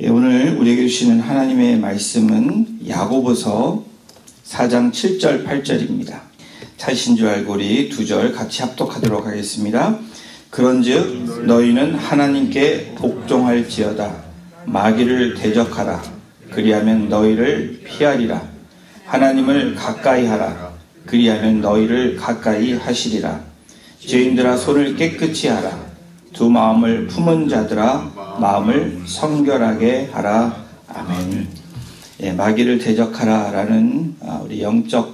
오늘 우리에게 주시는 하나님의 말씀은 야고보서 4장 7절 8절입니다. 찾으신 줄 알고 우리 두 절 같이 합독하도록 하겠습니다. 그런즉 너희는 하나님께 복종할지어다. 마귀를 대적하라. 그리하면 너희를 피하리라. 하나님을 가까이 하라. 그리하면 너희를 가까이 하시리라. 죄인들아 손을 깨끗이 하라. 두 마음을 품은 자들아 마음을 성결하게 하라. 아멘. 마귀를 대적하라 라는 우리 영적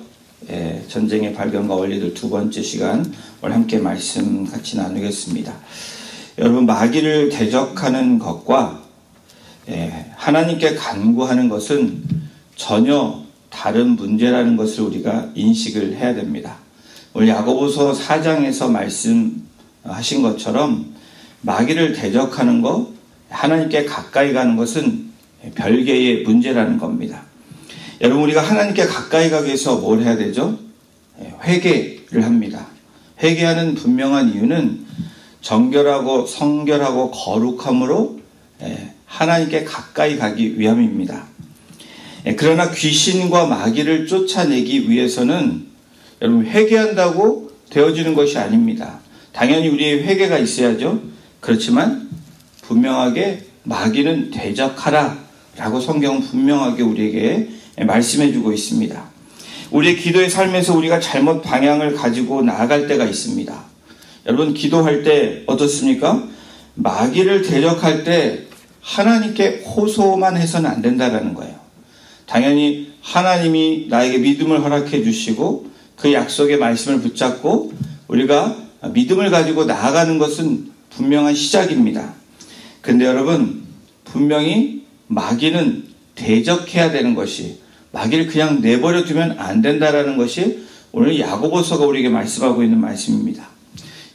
전쟁의 발견과 원리들 두 번째 시간 오늘 함께 말씀 같이 나누겠습니다. 여러분, 마귀를 대적하는 것과 하나님께 간구하는 것은 전혀 다른 문제라는 것을 우리가 인식을 해야 됩니다. 오늘 야고보서 4장에서 말씀하신 것처럼 마귀를 대적하는 것, 하나님께 가까이 가는 것은 별개의 문제라는 겁니다. 여러분, 우리가 하나님께 가까이 가기 위해서 뭘 해야 되죠? 회개를 합니다. 회개하는 분명한 이유는 정결하고 성결하고 거룩함으로 하나님께 가까이 가기 위함입니다. 그러나 귀신과 마귀를 쫓아내기 위해서는 여러분, 회개한다고 되어지는 것이 아닙니다. 당연히 우리의 회개가 있어야죠. 그렇지만 분명하게 마귀는 대적하라 라고 성경은 분명하게 우리에게 말씀해 주고 있습니다. 우리의 기도의 삶에서 우리가 잘못 방향을 가지고 나아갈 때가 있습니다. 여러분, 기도할 때 어떻습니까? 마귀를 대적할 때 하나님께 호소만 해서는 안 된다는 거예요. 당연히 하나님이 나에게 믿음을 허락해 주시고 그 약속의 말씀을 붙잡고 우리가 믿음을 가지고 나아가는 것은 분명한 시작입니다. 근데 여러분, 분명히 마귀는 대적해야 되는 것이, 마귀를 그냥 내버려 두면 안 된다라는 것이 오늘 야고보서가 우리에게 말씀하고 있는 말씀입니다.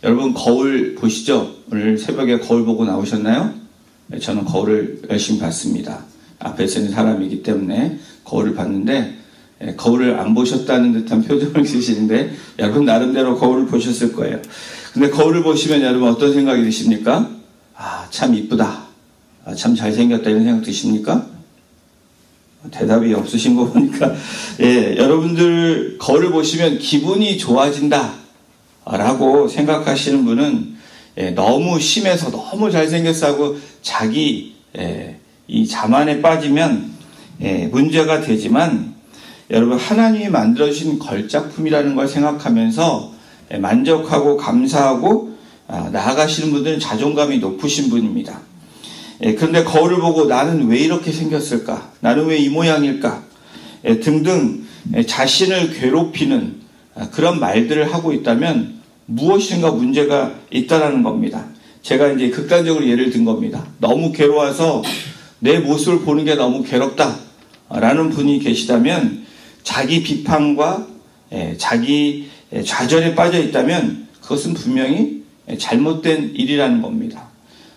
여러분, 거울 보시죠? 오늘 새벽에 거울 보고 나오셨나요? 저는 거울을 열심히 봤습니다. 앞에 있는 사람이기 때문에 거울을 봤는데 거울을 안 보셨다는 듯한 표정을 쓰시는데 여러분 나름대로 거울을 보셨을 거예요. 근데 거울을 보시면 여러분 어떤 생각이 드십니까? 참 이쁘다. 참 잘생겼다 이런 생각 드십니까? 대답이 없으신 거 보니까 여러분들 거울을 보시면 기분이 좋아진다 라고 생각하시는 분은 너무 심해서 너무 잘생겼어 하고 자기 이 자만에 빠지면 문제가 되지만 여러분, 하나님이 만들어주신 걸작품이라는 걸 생각하면서 만족하고 감사하고 나아가시는 분들은 자존감이 높으신 분입니다. 그런데 거울을 보고 나는 왜 이렇게 생겼을까? 나는 왜 이 모양일까? 등등 자신을 괴롭히는 그런 말들을 하고 있다면 무엇인가 문제가 있다라는 겁니다. 제가 이제 극단적으로 예를 든 겁니다. 너무 괴로워서 내 모습을 보는 게 너무 괴롭다 라는 분이 계시다면 자기 비판과 자기 좌절에 빠져 있다면 그것은 분명히 잘못된 일이라는 겁니다.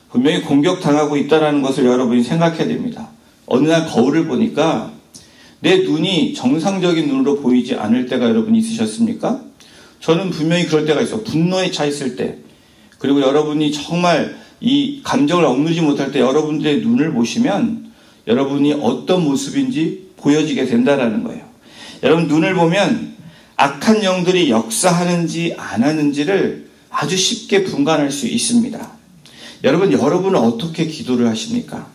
분명히 공격당하고 있다는 것을 여러분이 생각해야 됩니다. 어느 날 거울을 보니까 내 눈이 정상적인 눈으로 보이지 않을 때가 여러분이 있으셨습니까? 저는 분명히 그럴 때가 있어요. 분노에 차 있을 때, 그리고 여러분이 정말 이 감정을 억누르지 못할 때 여러분들의 눈을 보시면 여러분이 어떤 모습인지 보여지게 된다는 거예요. 여러분, 눈을 보면 악한 영들이 역사하는지 안 하는지를 아주 쉽게 분간할 수 있습니다. 여러분은 어떻게 기도를 하십니까?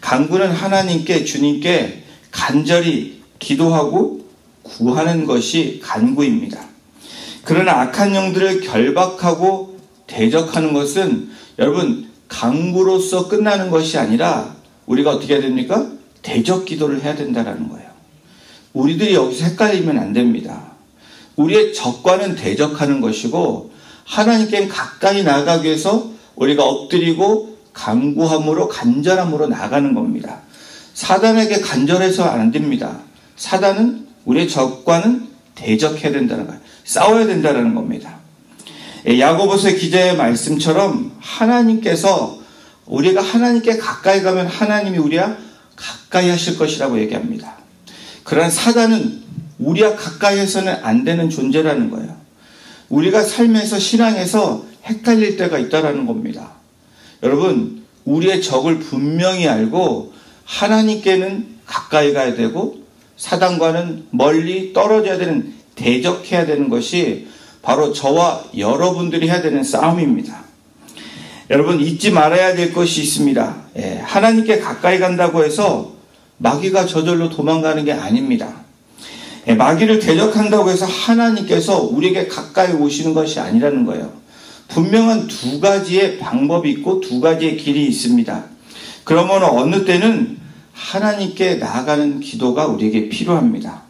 간구는 하나님께, 주님께 간절히 기도하고 구하는 것이 간구입니다. 그러나 악한 영들을 결박하고 대적하는 것은 여러분 간구로서 끝나는 것이 아니라 우리가 어떻게 해야 됩니까? 대적 기도를 해야 된다는 거예요. 우리들이 여기서 헷갈리면 안 됩니다. 우리의 적과는 대적하는 것이고 하나님께 가까이 나아가기 위해서 우리가 엎드리고 간구함으로 간절함으로 나아가는 겁니다. 사단에게 간절해서 안 됩니다. 사단은 우리의 적과는 대적해야 된다는 거예요. 싸워야 된다는 겁니다. 야고보서의 기자의 말씀처럼 하나님께서 우리가 하나님께 가까이 가면 하나님이 우리와 가까이 하실 것이라고 얘기합니다. 그러나 사단은 우리와 가까이 해서는 안 되는 존재라는 거예요. 우리가 삶에서 신앙에서 헷갈릴 때가 있다는 겁니다. 여러분, 우리의 적을 분명히 알고 하나님께는 가까이 가야 되고 사단과는 멀리 떨어져야 되는, 대적해야 되는 것이 바로 저와 여러분들이 해야 되는 싸움입니다. 여러분, 잊지 말아야 될 것이 있습니다. 하나님께 가까이 간다고 해서 마귀가 저절로 도망가는 게 아닙니다. 마귀를 대적한다고 해서 하나님께서 우리에게 가까이 오시는 것이 아니라는 거예요. 분명한 두 가지의 방법이 있고 두 가지의 길이 있습니다. 그러면 어느 때는 하나님께 나아가는 기도가 우리에게 필요합니다.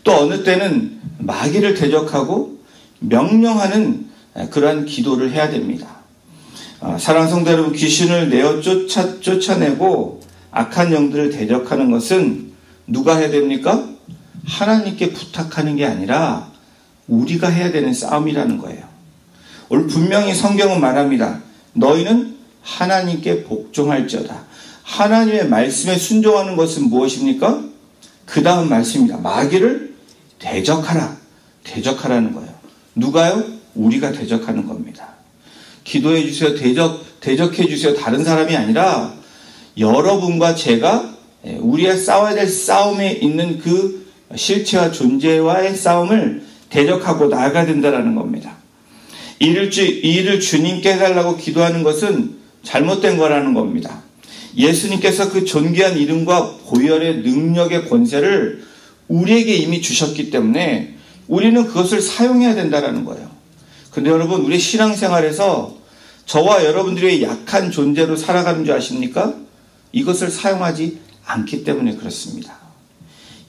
또 어느 때는 마귀를 대적하고 명령하는 그러한 기도를 해야 됩니다. 사랑하는 성도 여러분, 귀신을 내어 쫓아내고 악한 영들을 대적하는 것은 누가 해야 됩니까? 하나님께 부탁하는 게 아니라 우리가 해야 되는 싸움이라는 거예요. 오늘 분명히 성경은 말합니다. 너희는 하나님께 복종할지어다. 하나님의 말씀에 순종하는 것은 무엇입니까? 그 다음 말씀입니다. 마귀를 대적하라. 대적하라는 거예요. 누가요? 우리가 대적하는 겁니다. 기도해 주세요. 대적해 주세요. 다른 사람이 아니라 여러분과 제가 우리가 싸워야 될 싸움에 있는 그 실체와 존재와의 싸움을 대적하고 나아가야 된다는 겁니다. 이 일을 주님께 해달라고 기도하는 것은 잘못된 거라는 겁니다. 예수님께서 그 존귀한 이름과 보혈의 능력의 권세를 우리에게 이미 주셨기 때문에 우리는 그것을 사용해야 된다는 거예요. 근데 여러분, 우리 신앙생활에서 저와 여러분들이 약한 존재로 살아가는 줄 아십니까? 이것을 사용하지 않기 때문에 그렇습니다.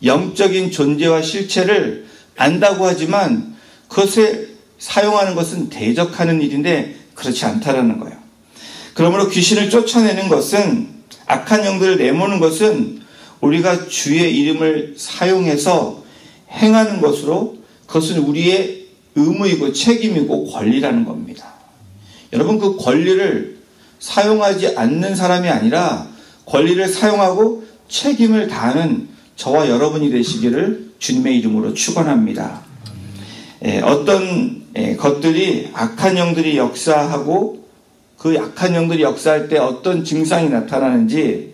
영적인 존재와 실체를 안다고 하지만 그것을 사용하는 것은 대적하는 일인데 그렇지 않다라는 거예요. 그러므로 귀신을 쫓아내는 것은, 악한 영들을 내모는 것은 우리가 주의 이름을 사용해서 행하는 것으로, 그것은 우리의 의무이고 책임이고 권리라는 겁니다. 여러분, 그 권리를 사용하지 않는 사람이 아니라 권리를 사용하고 책임을 다하는 저와 여러분이 되시기를 주님의 이름으로 축원합니다. 어떤 것들이, 악한 영들이 역사하고 그 악한 영들이 역사할 때 어떤 증상이 나타나는지,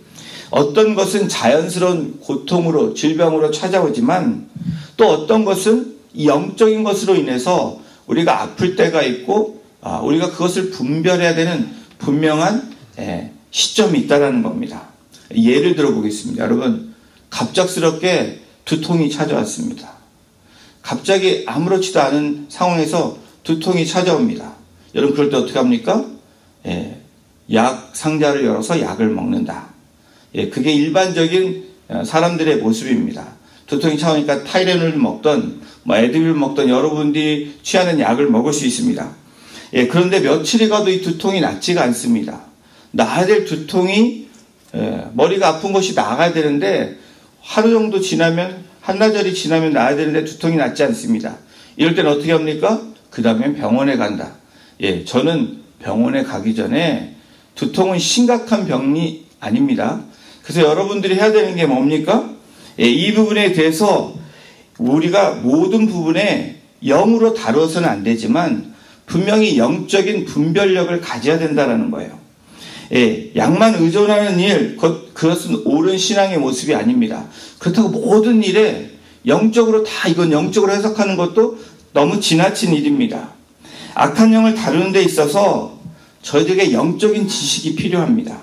어떤 것은 자연스러운 고통으로, 질병으로 찾아오지만 또 어떤 것은 영적인 것으로 인해서 우리가 아플 때가 있고 우리가 그것을 분별해야 되는 분명한 시점이 있다는 겁니다. 예를 들어 보겠습니다. 여러분, 갑작스럽게 두통이 찾아왔습니다. 갑자기 아무렇지도 않은 상황에서 두통이 찾아옵니다. 여러분, 그럴 때 어떻게 합니까? 약 상자를 열어서 약을 먹는다. 그게 일반적인 사람들의 모습입니다. 두통이 찾아오니까 타이레놀을 먹던 에드빌을 먹던 여러분들이 취하는 약을 먹을 수 있습니다. 그런데 며칠이 가도 이 두통이 낫지가 않습니다. 나아야 될 두통이, 머리가 아픈 것이 나아가야 되는데 하루 정도 지나면, 한나절이 지나면 나아야 되는데 두통이 낫지 않습니다. 이럴 때는 어떻게 합니까? 그 다음엔 병원에 간다. 저는 병원에 가기 전에 두통은 심각한 병이 아닙니다. 그래서 여러분들이 해야 되는 게 뭡니까? 이 부분에 대해서 우리가 모든 부분에 영으로 다루어서는 안 되지만 분명히 영적인 분별력을 가져야 된다는 거예요. 약만 의존하는 일, 그것은 옳은 신앙의 모습이 아닙니다. 그렇다고 모든 일에 영적으로 다 이건 영적으로 해석하는 것도 너무 지나친 일입니다. 악한 영을 다루는 데 있어서 저희들에게 영적인 지식이 필요합니다.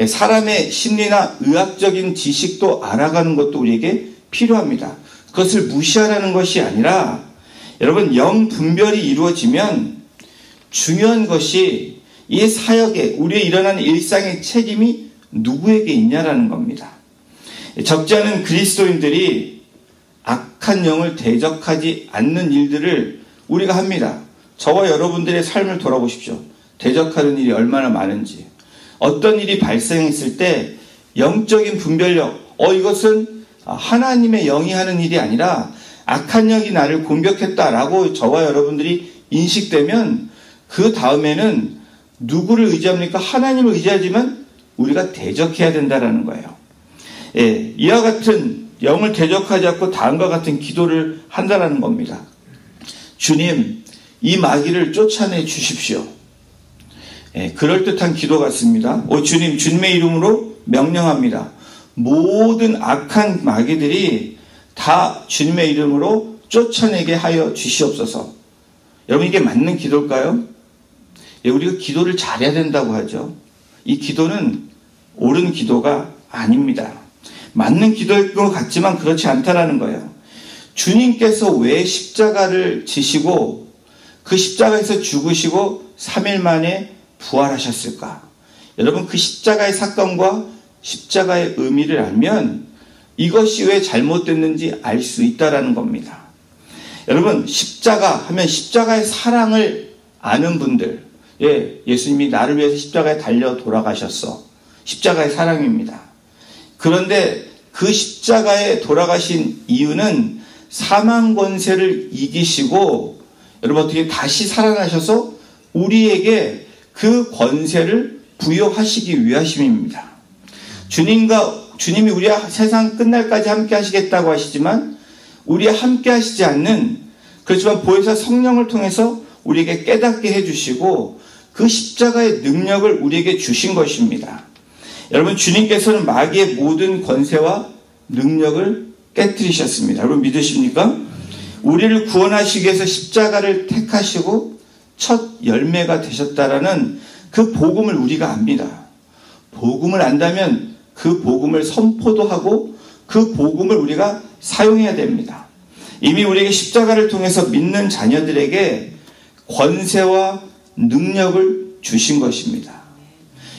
사람의 심리나 의학적인 지식도 알아가는 것도 우리에게 필요합니다. 그것을 무시하라는 것이 아니라, 여러분, 영 분별이 이루어지면 중요한 것이 이 사역에, 우리의 일어나는 일상의 책임이 누구에게 있냐라는 겁니다. 적지 않은 그리스도인들이 악한 영을 대적하지 않는 일들을 우리가 합니다. 저와 여러분들의 삶을 돌아보십시오. 대적하는 일이 얼마나 많은지. 어떤 일이 발생했을 때 영적인 분별력, 이것은 하나님의 영이 하는 일이 아니라 악한 영이 나를 공격했다라고 저와 여러분들이 인식되면 그 다음에는 누구를 의지합니까? 하나님을 의지하지만 우리가 대적해야 된다는 거예요. 이와 같은 영을 대적하지 않고 다음과 같은 기도를 한다는 겁니다. 주님, 이 마귀를 쫓아내 주십시오. 그럴듯한 기도 같습니다. 오 주님, 주님의 이름으로 명령합니다. 모든 악한 마귀들이 다 주님의 이름으로 쫓아내게 하여 주시옵소서. 여러분, 이게 맞는 기도일까요? 우리가 기도를 잘해야 된다고 하죠. 이 기도는 옳은 기도가 아닙니다. 맞는 기도일 것 같지만 그렇지 않다라는 거예요. 주님께서 왜 십자가를 지시고 그 십자가에서 죽으시고 3일 만에 부활하셨을까? 여러분, 그 십자가의 사건과 십자가의 의미를 알면 이것이 왜 잘못됐는지 알 수 있다라는 겁니다. 여러분, 십자가 하면 십자가의 사랑을 아는 분들, 예수님이 나를 위해서 십자가에 달려 돌아가셨어. 십자가의 사랑입니다. 그런데 그 십자가에 돌아가신 이유는 사망 권세를 이기시고 여러분 어떻게 다시 살아나셔서 우리에게 그 권세를 부여하시기 위하심입니다. 주님이 우리와 세상 끝날까지 함께 하시겠다고 하시지만 우리와 함께 하시지 않는, 그렇지만 보혜사 성령을 통해서 우리에게 깨닫게 해주시고 그 십자가의 능력을 우리에게 주신 것입니다. 여러분, 주님께서는 마귀의 모든 권세와 능력을 깨뜨리셨습니다. 여러분 믿으십니까? 우리를 구원하시기 위해서 십자가를 택하시고 첫 열매가 되셨다라는 그 복음을 우리가 압니다. 복음을 안다면 그 복음을 선포도 하고 그 복음을 우리가 사용해야 됩니다. 이미 우리에게 십자가를 통해서 믿는 자녀들에게 권세와 능력을 주신 것입니다.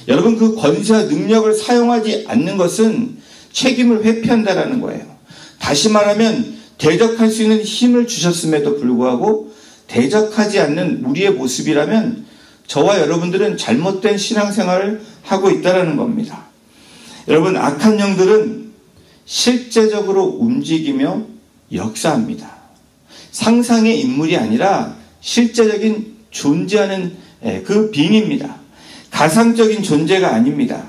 여러분, 그 권세와 능력을 사용하지 않는 것은 책임을 회피한다라는 거예요. 다시 말하면 대적할 수 있는 힘을 주셨음에도 불구하고 대적하지 않는 우리의 모습이라면 저와 여러분들은 잘못된 신앙생활을 하고 있다는 겁니다. 여러분, 악한 영들은 실제적으로 움직이며 역사합니다. 상상의 인물이 아니라 실제적인 존재하는 그 빙입니다. 가상적인 존재가 아닙니다.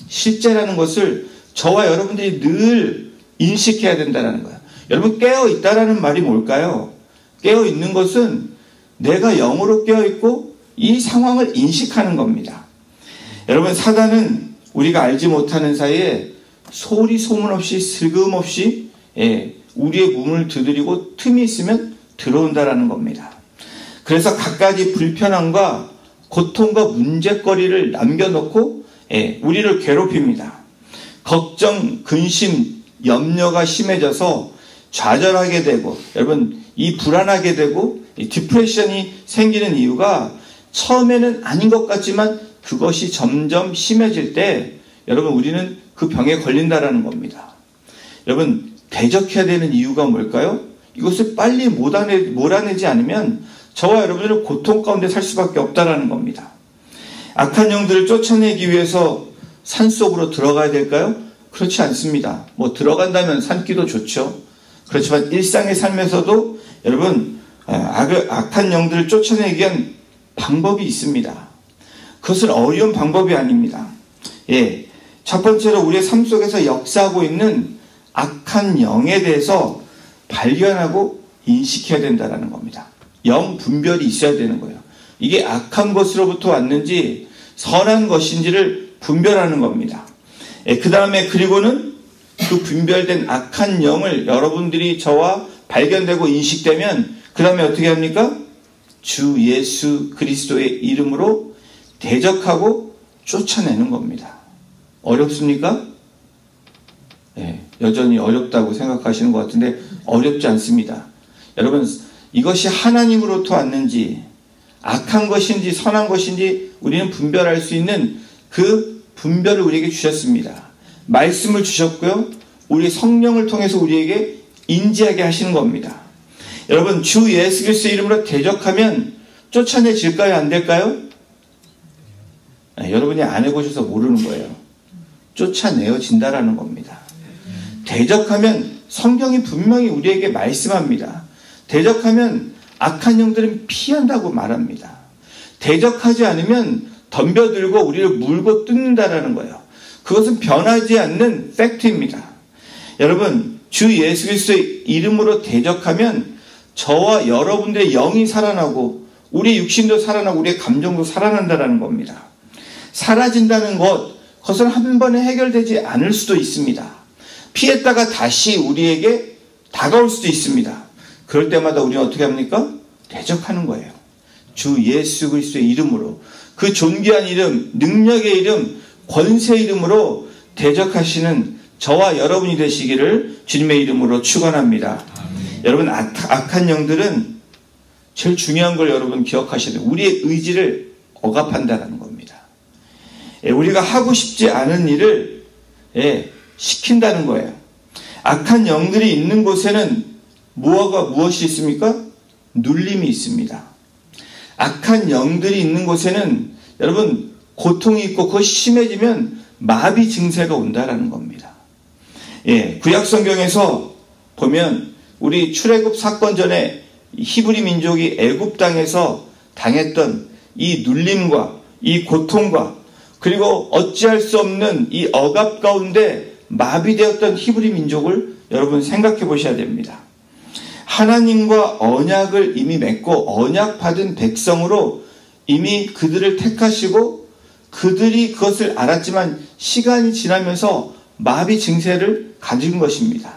실제라는 것을 저와 여러분들이 늘 인식해야 된다는 거예요. 여러분, 깨어있다라는 말이 뭘까요? 깨어있는 것은 내가 영으로 깨어있고 이 상황을 인식하는 겁니다. 여러분, 사단은 우리가 알지 못하는 사이에 소리 소문 없이 슬금없이 우리의 몸을 두드리고 틈이 있으면 들어온다라는 겁니다. 그래서 갖가지 불편함과 고통과 문제거리를 남겨놓고 우리를 괴롭힙니다. 걱정, 근심, 염려가 심해져서 좌절하게 되고, 여러분, 이 불안하게 되고 이 디프레션이 생기는 이유가 처음에는 아닌 것 같지만 그것이 점점 심해질 때 여러분, 우리는 그 병에 걸린다라는 겁니다. 여러분, 대적해야 되는 이유가 뭘까요? 이것을 빨리 몰아내지 않으면 저와 여러분들은 고통 가운데 살 수밖에 없다라는 겁니다. 악한 영들을 쫓아내기 위해서 산속으로 들어가야 될까요? 그렇지 않습니다. 들어간다면 산기도 좋죠. 그렇지만 일상의 삶에서도 여러분, 악한 영들을 쫓아내기 위한 방법이 있습니다. 그것은 어려운 방법이 아닙니다. 첫 번째로 우리의 삶 속에서 역사하고 있는 악한 영에 대해서 발견하고 인식해야 된다는 겁니다. 영 분별이 있어야 되는 거예요. 이게 악한 것으로부터 왔는지 선한 것인지를 분별하는 겁니다. 그 다음에 그리고는 그 분별된 악한 영을 여러분들이 저와 발견되고 인식되면 그 다음에 어떻게 합니까? 주 예수 그리스도의 이름으로 대적하고 쫓아내는 겁니다. 어렵습니까? 여전히 어렵다고 생각하시는 것 같은데 어렵지 않습니다. 여러분, 이것이 하나님으로부터 왔는지 악한 것인지 선한 것인지 우리는 분별할 수 있는 그 분별을 우리에게 주셨습니다. 말씀을 주셨고요. 우리 성령을 통해서 우리에게 인지하게 하시는 겁니다. 여러분, 주 예수 그리스도의 이름으로 대적하면 쫓아내질까요? 안 될까요? 여러분이 안 해보셔서 모르는 거예요. 쫓아내어진다라는 겁니다. 대적하면 성경이 분명히 우리에게 말씀합니다. 대적하면 악한 영들은 피한다고 말합니다. 대적하지 않으면 덤벼들고 우리를 물고 뜯는다라는 거예요. 그것은 변하지 않는 팩트입니다. 여러분, 주 예수 그리스도의 이름으로 대적하면 저와 여러분들의 영이 살아나고 우리의 육신도 살아나고 우리의 감정도 살아난다라는 겁니다. 사라진다는 그것은 한 번에 해결되지 않을 수도 있습니다. 피했다가 다시 우리에게 다가올 수도 있습니다. 그럴 때마다 우리는 어떻게 합니까? 대적하는 거예요. 주 예수 그리스도의 이름으로, 그 존귀한 이름, 능력의 이름, 권세의 이름으로 대적하시는 저와 여러분이 되시기를 주님의 이름으로 축원합니다. 여러분, 악한 영들은 제일 중요한 걸 여러분 기억하셔야 돼요. 우리의 의지를 억압한다는 겁니다. 우리가 하고 싶지 않은 일을 시킨다는 거예요. 악한 영들이 있는 곳에는 무엇이 있습니까? 눌림이 있습니다. 악한 영들이 있는 곳에는 여러분 고통이 있고 그것이 심해지면 마비 증세가 온다라는 겁니다. 구약 성경에서 보면 우리 출애굽 사건 전에 히브리 민족이 애굽 땅에서 당했던 이 눌림과 이 고통과 그리고 어찌할 수 없는 이 억압 가운데 마비되었던 히브리 민족을 여러분 생각해 보셔야 됩니다. 하나님과 언약을 이미 맺고 언약 받은 백성으로 이미 그들을 택하시고 그들이 그것을 알았지만 시간이 지나면서 마비 증세를 가진 것입니다.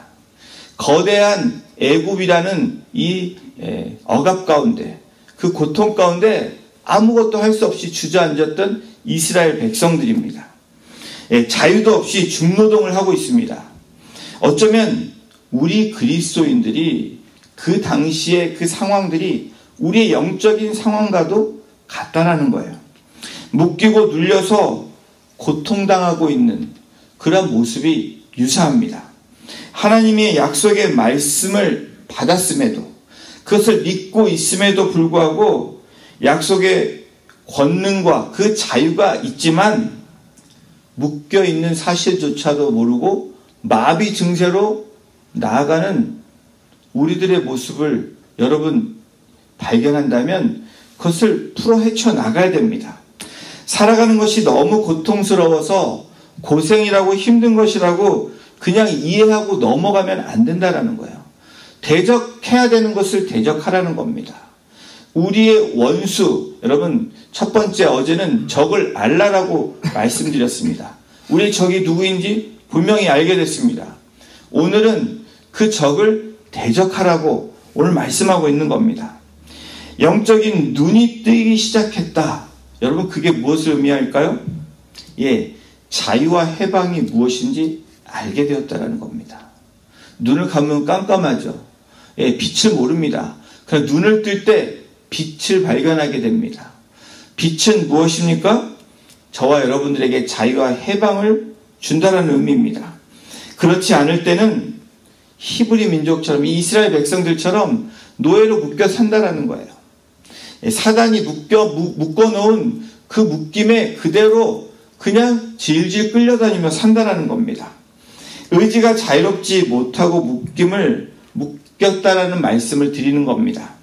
거대한 애굽이라는 이 억압 가운데, 그 고통 가운데 아무것도 할 수 없이 주저앉았던 이스라엘 백성들입니다. 자유도 없이 중노동을 하고 있습니다. 어쩌면 우리 그리스도인들이 그 당시의 그 상황들이 우리의 영적인 상황과도 같다라는 거예요. 묶이고 눌려서 고통당하고 있는 그런 모습이 유사합니다. 하나님의 약속의 말씀을 받았음에도, 그것을 믿고 있음에도 불구하고 약속의 권능과 그 자유가 있지만 묶여있는 사실조차도 모르고 마비 증세로 나아가는 우리들의 모습을 여러분 발견한다면 그것을 풀어 헤쳐나가야 됩니다. 살아가는 것이 너무 고통스러워서 고생이라고 힘든 것이라고 그냥 이해하고 넘어가면 안 된다라는 거예요. 대적해야 되는 것을 대적하라는 겁니다. 우리의 원수, 여러분 첫 번째 어제는 적을 알라라고 말씀드렸습니다. 우리의 적이 누구인지 분명히 알게 됐습니다. 오늘은 그 적을 대적하라고 오늘 말씀하고 있는 겁니다. 영적인 눈이 뜨기 시작했다. 여러분 그게 무엇을 의미할까요? 자유와 해방이 무엇인지 알게 되었다는 겁니다. 눈을 감으면 깜깜하죠. 빛을 모릅니다. 그러나 눈을 뜰 때 빛을 발견하게 됩니다. 빛은 무엇입니까? 저와 여러분들에게 자유와 해방을 준다는 의미입니다. 그렇지 않을 때는 히브리 민족처럼 이스라엘 백성들처럼 노예로 묶여 산다라는 거예요. 사단이 묶어놓은 그 묶임에 그대로 그냥 질질 끌려다니며 산다라는 겁니다. 의지가 자유롭지 못하고 묶였다라는 말씀을 드리는 겁니다.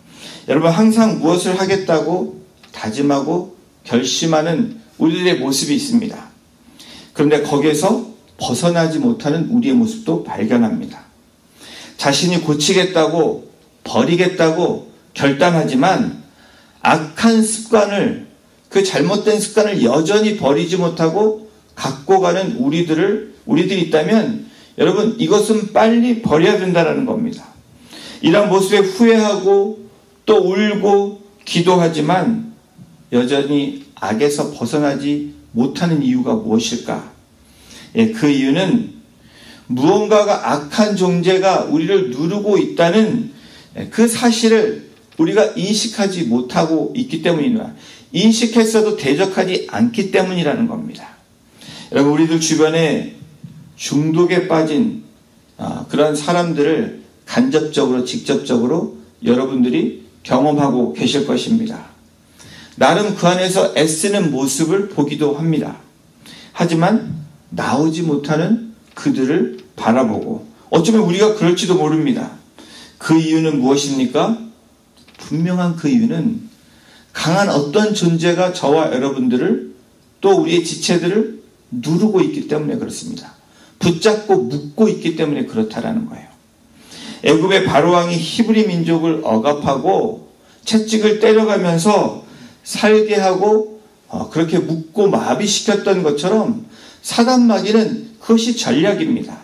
여러분 항상 무엇을 하겠다고 다짐하고 결심하는 우리들의 모습이 있습니다. 그런데 거기에서 벗어나지 못하는 우리의 모습도 발견합니다. 자신이 고치겠다고 버리겠다고 결단하지만 악한 습관을, 그 잘못된 습관을 여전히 버리지 못하고 갖고 가는 우리들이 있다면 여러분 이것은 빨리 버려야 된다는 겁니다. 이런 모습에 후회하고 또 울고 기도하지만 여전히 악에서 벗어나지 못하는 이유가 무엇일까? 그 이유는 무언가가 악한 존재가 우리를 누르고 있다는 그 사실을 우리가 인식하지 못하고 있기 때문이나 인식했어도 대적하지 않기 때문이라는 겁니다. 여러분 우리들 주변에 중독에 빠진 그런 사람들을 간접적으로 직접적으로 여러분들이 경험하고 계실 것입니다. 나름 그 안에서 애쓰는 모습을 보기도 합니다. 하지만 나오지 못하는 그들을 바라보고 어쩌면 우리가 그럴지도 모릅니다. 그 이유는 무엇입니까? 분명한 그 이유는 강한 어떤 존재가 저와 여러분들을 또 우리의 지체들을 누르고 있기 때문에 그렇습니다. 붙잡고 묶고 있기 때문에 그렇다라는 거예요. 애굽의 바로왕이 히브리 민족을 억압하고 채찍을 때려가면서 살게 하고 그렇게 묶고 마비시켰던 것처럼 사단 마귀는 그것이 전략입니다.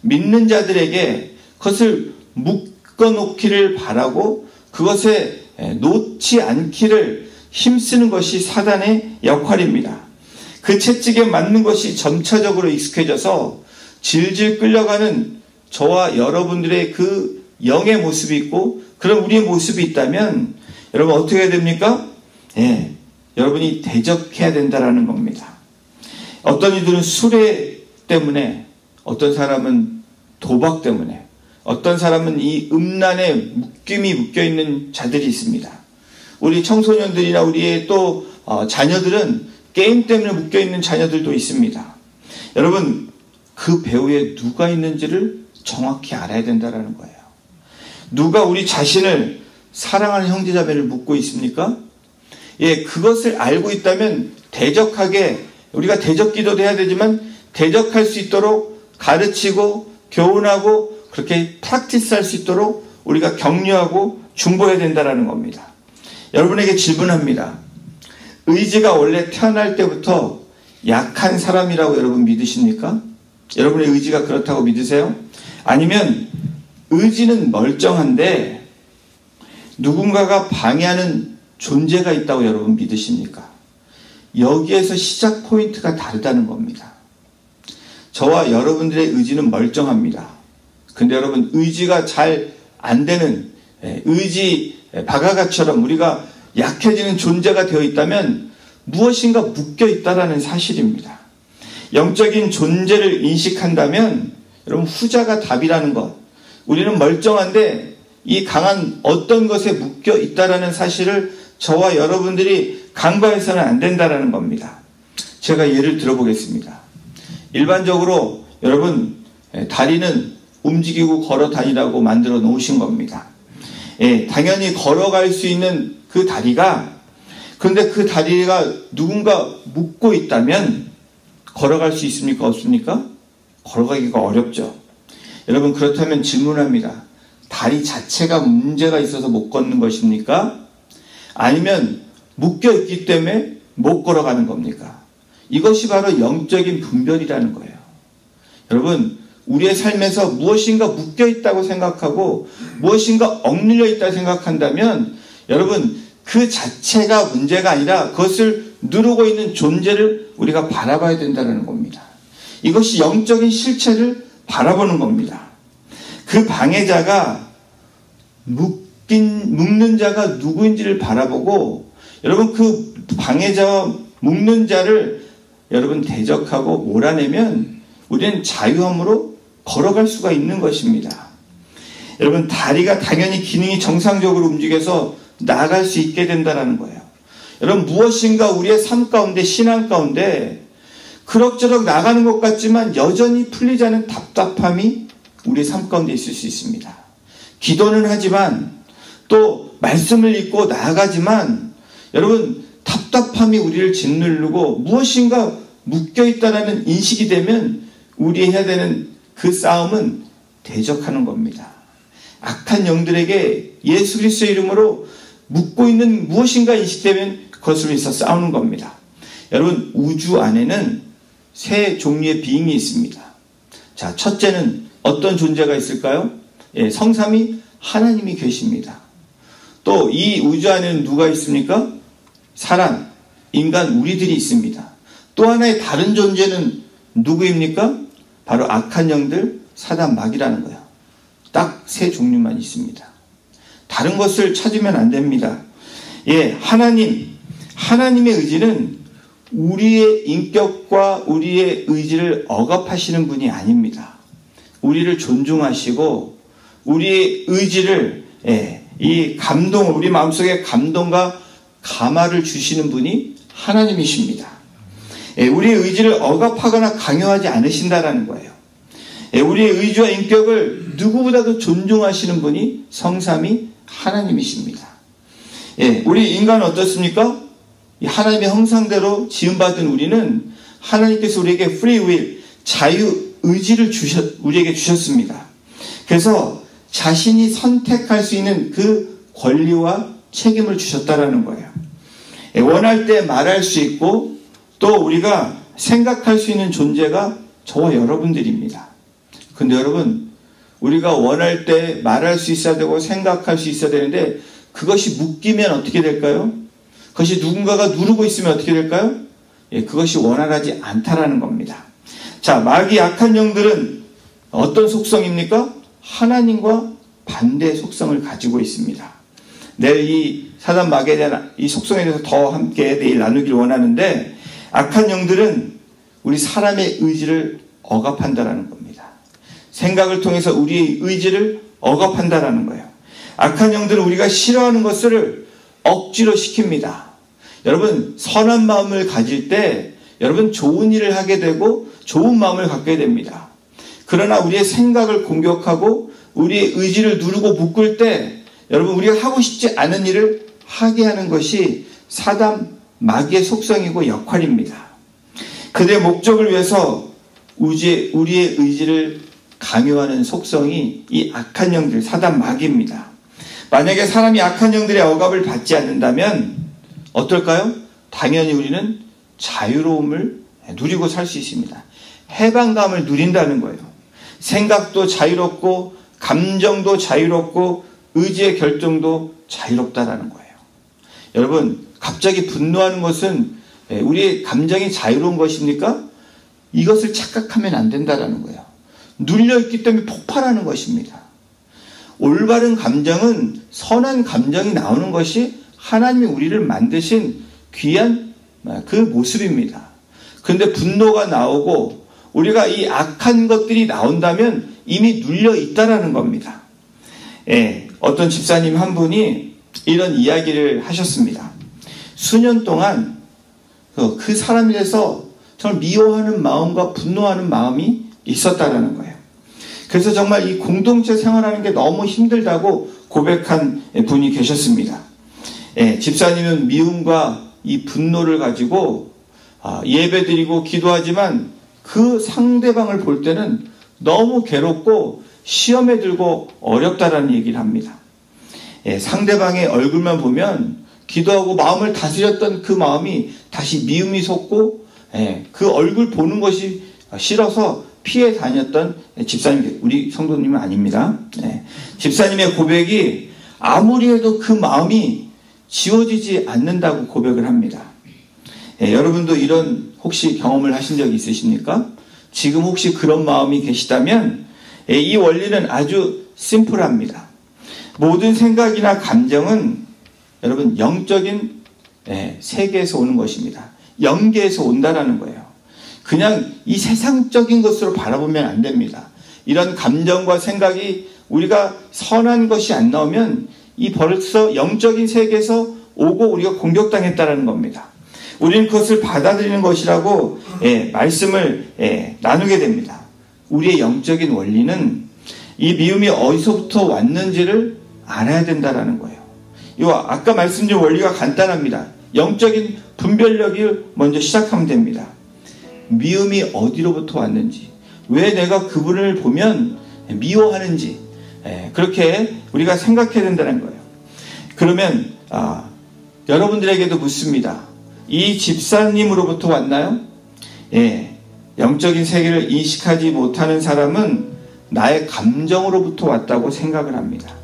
믿는 자들에게 그것을 묶어놓기를 바라고 그것에 놓지 않기를 힘쓰는 것이 사단의 역할입니다. 그 채찍에 맞는 것이 점차적으로 익숙해져서 질질 끌려가는 저와 여러분들의 그 영의 모습이 있고 그런 우리의 모습이 있다면 여러분 어떻게 해야 됩니까? 여러분이 대적해야 된다라는 겁니다. 어떤 이들은 수레 때문에, 어떤 사람은 도박 때문에, 어떤 사람은 이 음란에 묶임이 묶여있는 자들이 있습니다. 우리 청소년들이나 우리의 또 자녀들은 게임 때문에 묶여있는 자녀들도 있습니다. 여러분 그 배후에 누가 있는지를 정확히 알아야 된다는 거예요. 누가 우리 자신을 사랑하는 형제자매를 묶고 있습니까? 그것을 알고 있다면 대적하게, 우리가 대적 기도도 해야 되지만 대적할 수 있도록 가르치고 교훈하고 그렇게 프랙티스할 수 있도록 우리가 격려하고 중보해야 된다는 겁니다. 여러분에게 질문합니다. 의지가 원래 태어날 때부터 약한 사람이라고 여러분 믿으십니까? 여러분의 의지가 그렇다고 믿으세요? 아니면 의지는 멀쩡한데 누군가가 방해하는 존재가 있다고 여러분 믿으십니까? 여기에서 시작 포인트가 다르다는 겁니다. 저와 여러분들의 의지는 멀쩡합니다. 근데 여러분 의지가 잘 안 되는 의지 바가가처럼 우리가 약해지는 존재가 되어 있다면 무엇인가 묶여 있다라는 사실입니다. 영적인 존재를 인식한다면 여러분 후자가 답이라는 것. 우리는 멀쩡한데 이 강한 어떤 것에 묶여 있다라는 사실을 저와 여러분들이 간과해서는 안 된다라는 겁니다. 제가 예를 들어보겠습니다. 일반적으로 여러분 다리는 움직이고 걸어 다니라고 만들어 놓으신 겁니다. 당연히 걸어갈 수 있는 그 다리가, 그런데 그 다리가 누군가 묶고 있다면 걸어갈 수 있습니까? 없습니까? 걸어가기가 어렵죠. 여러분 그렇다면 질문합니다. 다리 자체가 문제가 있어서 못 걷는 것입니까? 아니면 묶여 있기 때문에 못 걸어가는 겁니까? 이것이 바로 영적인 분별이라는 거예요. 여러분 우리의 삶에서 무엇인가 묶여 있다고 생각하고 무엇인가 억눌려 있다고 생각한다면 여러분 그 자체가 문제가 아니라 그것을 누르고 있는 존재를 우리가 바라봐야 된다는 겁니다. 이것이 영적인 실체를 바라보는 겁니다. 그 방해자가 묶는 자가 누구인지를 바라보고 여러분 그 방해자와 묶는 자를 여러분 대적하고 몰아내면 우리는 자유함으로 걸어갈 수가 있는 것입니다. 여러분 다리가 당연히 기능이 정상적으로 움직여서 나아갈 수 있게 된다는 거예요. 여러분 무엇인가 우리의 삶 가운데 신앙 가운데 그럭저럭 나가는 것 같지만 여전히 풀리지 않은 답답함이 우리의 삶 가운데 있을 수 있습니다. 기도는 하지만 또 말씀을 읽고 나아가지만 여러분 답답함이 우리를 짓누르고 무엇인가 묶여있다는 인식이 되면 우리 해야 되는 그 싸움은 대적하는 겁니다. 악한 영들에게 예수 그리스도의 이름으로 묶고 있는 무엇인가 인식되면 그것으로 인해서 싸우는 겁니다. 여러분 우주 안에는 세 종류의 비잉이 있습니다. 자, 첫째는 어떤 존재가 있을까요? 성삼위 하나님이 계십니다. 또 이 우주 안에는 누가 있습니까? 사람, 인간 우리들이 있습니다. 또 하나의 다른 존재는 누구입니까? 바로 악한 영들, 사단 마귀라는 거예요. 딱 세 종류만 있습니다. 다른 것을 찾으면 안 됩니다. 하나님의 의지는 우리의 인격과 우리의 의지를 억압하시는 분이 아닙니다. 우리를 존중하시고 우리의 의지를 이 감동을 우리 마음속에 감동과 감화를 주시는 분이 하나님이십니다. 우리의 의지를 억압하거나 강요하지 않으신다라는 거예요. 우리의 의지와 인격을 누구보다도 존중하시는 분이 성삼위 하나님이십니다. 우리 인간은 어떻습니까? 하나님의 형상대로 지음받은 우리는 하나님께서 우리에게 free will, 자유 의지를 우리에게 주셨습니다. 그래서 자신이 선택할 수 있는 그 권리와 책임을 주셨다라는 거예요. 원할 때 말할 수 있고 또 우리가 생각할 수 있는 존재가 저와 여러분들입니다. 근데 여러분, 우리가 원할 때 말할 수 있어야 되고 생각할 수 있어야 되는데 그것이 묶이면 어떻게 될까요? 그것이 누군가가 누르고 있으면 어떻게 될까요? 그것이 원활하지 않다라는 겁니다. 자, 마귀 악한 영들은 어떤 속성입니까? 하나님과 반대의 속성을 가지고 있습니다. 내일 이 사단 마귀에 대한 이 속성에 대해서 더 함께 내일 나누기를 원하는데, 악한 영들은 우리 사람의 의지를 억압한다라는 겁니다. 생각을 통해서 우리의 의지를 억압한다라는 거예요. 악한 영들은 우리가 싫어하는 것을 억지로 시킵니다. 여러분, 선한 마음을 가질 때 여러분 좋은 일을 하게 되고 좋은 마음을 갖게 됩니다. 그러나 우리의 생각을 공격하고 우리의 의지를 누르고 묶을 때 여러분, 우리가 하고 싶지 않은 일을 하게 하는 것이 사단 마귀의 속성이고 역할입니다. 그들의 목적을 위해서 우리의 의지를 강요하는 속성이 이 악한 영들, 사단 마귀입니다. 만약에 사람이 악한 영들의 억압을 받지 않는다면 어떨까요? 당연히 우리는 자유로움을 누리고 살 수 있습니다. 해방감을 누린다는 거예요. 생각도 자유롭고 감정도 자유롭고 의지의 결정도 자유롭다라는 거예요. 여러분, 갑자기 분노하는 것은 우리의 감정이 자유로운 것입니까? 이것을 착각하면 안 된다라는 거예요. 눌려있기 때문에 폭발하는 것입니다. 올바른 감정은 선한 감정이 나오는 것이 하나님이 우리를 만드신 귀한 그 모습입니다. 그런데 분노가 나오고 우리가 이 악한 것들이 나온다면 이미 눌려 있다라는 겁니다. 어떤 집사님 한 분이 이런 이야기를 하셨습니다. 수년 동안 그 사람에 대해서 정말 미워하는 마음과 분노하는 마음이 있었다라는 거예요. 그래서 정말 이 공동체 생활하는 게 너무 힘들다고 고백한 분이 계셨습니다. 집사님은 미움과 이 분노를 가지고 예배드리고 기도하지만 그 상대방을 볼 때는 너무 괴롭고 시험에 들고 어렵다라는 얘기를 합니다. 상대방의 얼굴만 보면 기도하고 마음을 다스렸던 그 마음이 다시 미움이 솟고 그 얼굴 보는 것이 싫어서 피해 다녔던 집사님, 우리 성도님은 아닙니다. 집사님의 고백이 아무리 해도 그 마음이 지워지지 않는다고 고백을 합니다. 여러분도 이런 혹시 경험을 하신 적이 있으십니까? 지금 혹시 그런 마음이 계시다면 이 원리는 아주 심플합니다. 모든 생각이나 감정은 여러분 영적인 세계에서 오는 것입니다. 영계에서 온다라는 거예요. 그냥 이 세상적인 것으로 바라보면 안 됩니다. 이런 감정과 생각이 우리가 선한 것이 안 나오면 이 벌써 영적인 세계에서 오고 우리가 공격당했다는 겁니다. 우리는 그것을 받아들이는 것이라고 말씀을 나누게 됩니다. 우리의 영적인 원리는 이 미움이 어디서부터 왔는지를 알아야 된다는 거예요. 아까 말씀드린 원리가 간단합니다. 영적인 분별력을 먼저 시작하면 됩니다. 미움이 어디로부터 왔는지, 왜 내가 그분을 보면 미워하는지, 그렇게 우리가 생각해야 된다는 거예요. 그러면 여러분들에게도 묻습니다. 이 집사님으로부터 왔나요? 영적인 세계를 인식하지 못하는 사람은 나의 감정으로부터 왔다고 생각을 합니다.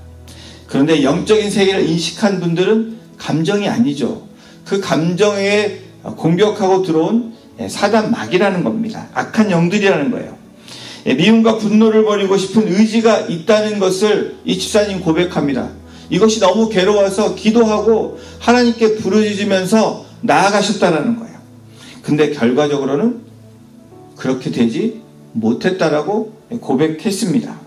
그런데 영적인 세계를 인식한 분들은 감정이 아니죠. 그 감정에 공격하고 들어온 사단 마귀라는 겁니다. 악한 영들이라는 거예요. 미움과 분노를 버리고 싶은 의지가 있다는 것을 이 집사님 고백합니다. 이것이 너무 괴로워서 기도하고 하나님께 부르짖으면서 나아가셨다는 거예요. 근데 결과적으로는 그렇게 되지 못했다라고 고백했습니다.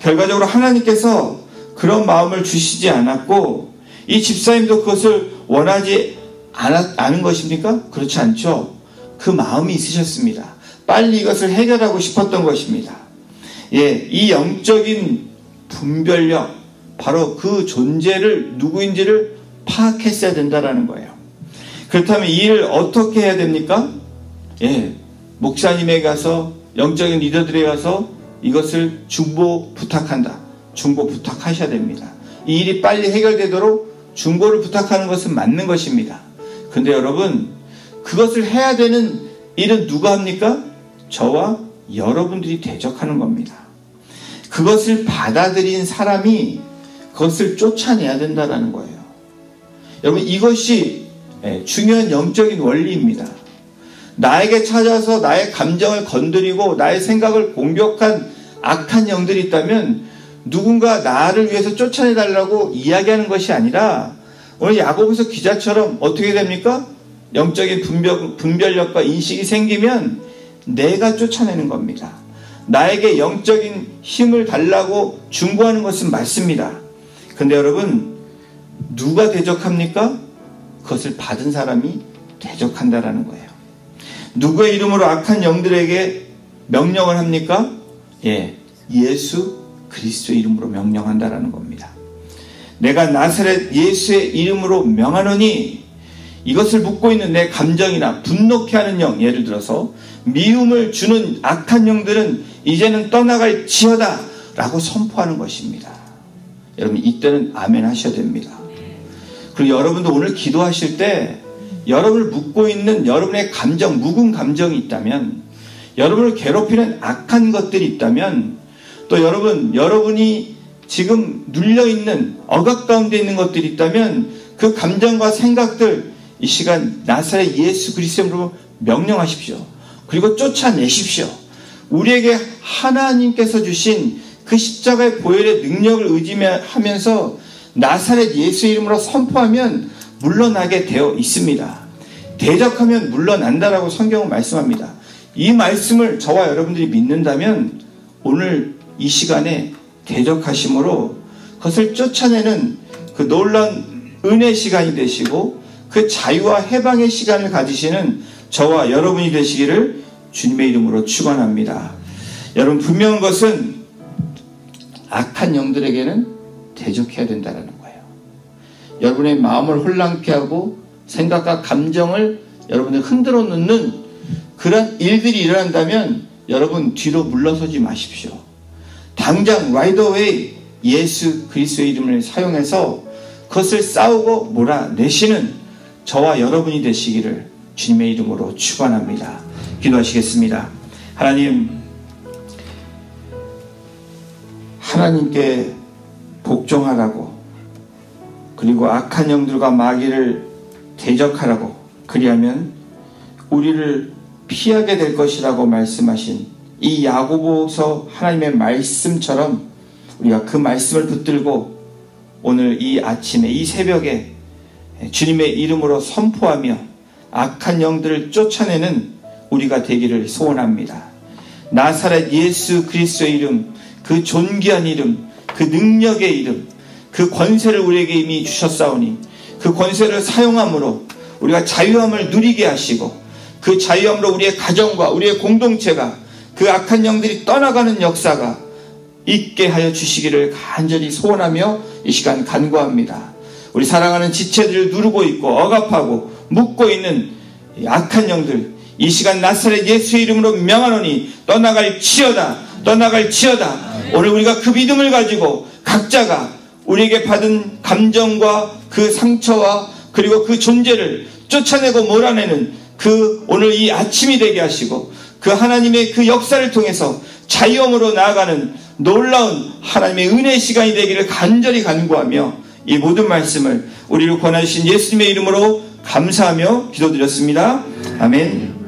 결과적으로 하나님께서 그런 마음을 주시지 않았고 이 집사님도 그것을 원하지 않은 것입니까? 그렇지 않죠. 그 마음이 있으셨습니다. 빨리 이것을 해결하고 싶었던 것입니다. 이 영적인 분별력, 바로 그 존재를 누구인지를 파악했어야 된다는 거예요. 그렇다면 이 일을 어떻게 해야 됩니까? 목사님에 가서, 영적인 리더들에 가서 이것을 중보 부탁한다. 중보 부탁하셔야 됩니다. 이 일이 빨리 해결되도록 중보를 부탁하는 것은 맞는 것입니다. 근데 여러분, 그것을 해야 되는 일은 누가 합니까? 저와 여러분들이 대적하는 겁니다. 그것을 받아들인 사람이 그것을 쫓아내야 된다는 거예요. 여러분, 이것이 중요한 영적인 원리입니다. 나에게 찾아서 나의 감정을 건드리고 나의 생각을 공격한 악한 영들이 있다면 누군가 나를 위해서 쫓아내달라고 이야기하는 것이 아니라 오늘 야고보서 기자처럼 어떻게 됩니까? 영적인 분별력과 인식이 생기면 내가 쫓아내는 겁니다. 나에게 영적인 힘을 달라고 중보하는 것은 맞습니다. 근데 여러분, 누가 대적합니까? 그것을 받은 사람이 대적한다라는 거예요. 누구의 이름으로 악한 영들에게 명령을 합니까? 예수 그리스도의 이름으로 명령한다라는 겁니다. 내가 나사렛 예수의 이름으로 명하노니, 이것을 묻고 있는 내 감정이나 분노케 하는 영, 예를 들어서 미움을 주는 악한 영들은 이제는 떠나갈 지어다 라고 선포하는 것입니다. 여러분, 이때는 아멘 하셔야 됩니다. 그리고 여러분도 오늘 기도하실 때 여러분을 묻고 있는 여러분의 감정, 묵은 감정이 있다면, 여러분을 괴롭히는 악한 것들이 있다면, 또 여러분이 지금 눌려있는 억압 가운데 있는 것들이 있다면 그 감정과 생각들 이 시간 나사렛 예수 그리스도로 명령하십시오. 그리고 쫓아내십시오. 우리에게 하나님께서 주신 그 십자가의 보혈의 능력을 의지하면서 나사렛 예수 이름으로 선포하면 물러나게 되어 있습니다. 대적하면 물러난다라고 성경은 말씀합니다. 이 말씀을 저와 여러분들이 믿는다면 오늘 이 시간에 대적하심으로 그것을 쫓아내는 그 놀라운 은혜 시간이 되시고 그 자유와 해방의 시간을 가지시는 저와 여러분이 되시기를 주님의 이름으로 축원합니다. 여러분, 분명한 것은 악한 영들에게는 대적해야 된다는 거예요. 여러분의 마음을 혼란케 하고 생각과 감정을 여러분들 흔들어 놓는 그런 일들이 일어난다면 여러분 뒤로 물러서지 마십시오. 당장 right away 예수 그리스도의 이름을 사용해서 그것을 싸우고 몰아내시는 저와 여러분이 되시기를 주님의 이름으로 축원합니다. 기도하시겠습니다. 하나님께 복종하라고, 그리고 악한 영들과 마귀를 대적하라고, 그리하면 우리를 피하게 될 것이라고 말씀하신 이 야고보서 하나님의 말씀처럼 우리가 그 말씀을 붙들고 오늘 이 아침에, 이 새벽에 주님의 이름으로 선포하며 악한 영들을 쫓아내는 우리가 되기를 소원합니다. 나사렛 예수 그리스도의 이름, 그 존귀한 이름, 그 능력의 이름, 그 권세를 우리에게 이미 주셨사오니 그 권세를 사용함으로 우리가 자유함을 누리게 하시고, 그 자유함으로 우리의 가정과 우리의 공동체가 그 악한 영들이 떠나가는 역사가 있게 하여 주시기를 간절히 소원하며 이 시간 간구합니다. 우리 사랑하는 지체들을 누르고 있고 억압하고 묶고 있는 악한 영들, 이 시간 나사렛 예수의 이름으로 명하노니 떠나갈 지어다, 떠나갈 지어다. 오늘 우리가 그 믿음을 가지고 각자가 우리에게 받은 감정과 그 상처와 그리고 그 존재를 쫓아내고 몰아내는 그 오늘 이 아침이 되게 하시고, 그 하나님의 그 역사를 통해서 자유함으로 나아가는 놀라운 하나님의 은혜의 시간이 되기를 간절히 간구하며 이 모든 말씀을 우리를 권하신 예수님의 이름으로 감사하며 기도드렸습니다. 아멘.